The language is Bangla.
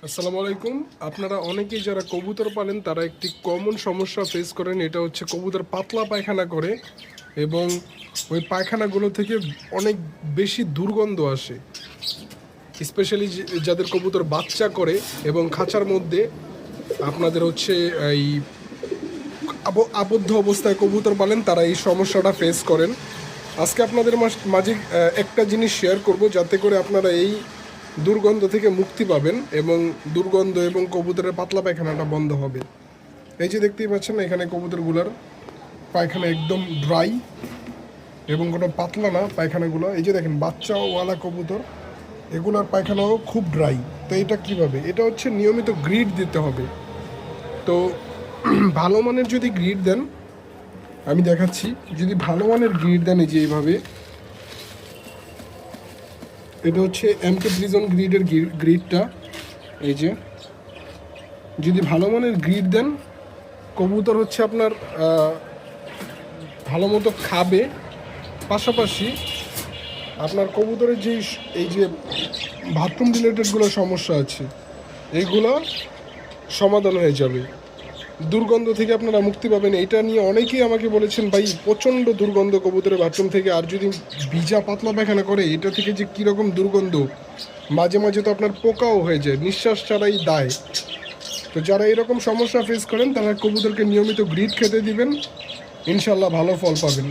আসসালামু আলাইকুম। আপনারা অনেকেই যারা কবুতর পালেন তারা একটি কমন সমস্যা ফেস করেন, এটা হচ্ছে কবুতর পাতলা পায়খানা করে এবং ওই পায়খানাগুলো থেকে অনেক বেশি দুর্গন্ধ আসে। স্পেশালি যাদের কবুতর বাচ্চা করে এবং খাঁচার মধ্যে আপনাদের হচ্ছে এই আবদ্ধ অবস্থায় কবুতর পালেন তারা এই সমস্যাটা ফেস করেন। আজকে আপনাদের মাঝে একটা জিনিস শেয়ার করব যাতে করে আপনারা এই দুর্গন্ধ থেকে মুক্তি পাবেন এবং দুর্গন্ধ এবং কবুতরের পাতলা পায়খানাটা বন্ধ হবে। এই যে দেখতেই পাচ্ছেন এখানে কবুতরগুলোর পায়খানা একদম ড্রাই এবং কোনো পাতলা না পায়খানাগুলো। এই যে দেখেন বাচ্চাওয়ালা কবুতর, এগুলোর পায়খানাও খুব ড্রাই। তো এটা কীভাবে? এটা হচ্ছে নিয়মিত গ্রিড দিতে হবে। তো ভালো মানের যদি গ্রিড দেন, আমি দেখাচ্ছি, যদি ভালো মানের গ্রিড দেন এই যে এইভাবে, এটা হচ্ছে এমকে প্রিজন গ্রিডের গ্রিডটা। এই যে যদি ভালো মানের গ্রিড দেন, কবুতর হচ্ছে আপনার ভালো মতো খাবে, পাশাপাশি আপনার কবুতরের যে এই যে বাথরুম রিলেটেডগুলো সমস্যা আছে এইগুলো সমাধান হয়ে যাবে। দুর্গন্ধ থেকে আপনারা মুক্তি পাবেন। এটা নিয়ে অনেকেই আমাকে বলেছেন, ভাই প্রচণ্ড দুর্গন্ধ কবুতরের বাথরুম থেকে, আর যদি ভিজা পাতলা পায়খানা করে এটা থেকে যে কীরকম দুর্গন্ধ, মাঝে মাঝে তো আপনার পোকাও হয়ে যায়, নিঃশ্বাস ছাড়াই দায়। তো যারা এরকম সমস্যা ফেস করেন তারা কবুতরকে নিয়মিত গ্রিড খেতে দিবেন, ইনশাল্লাহ ভালো ফল পাবেন।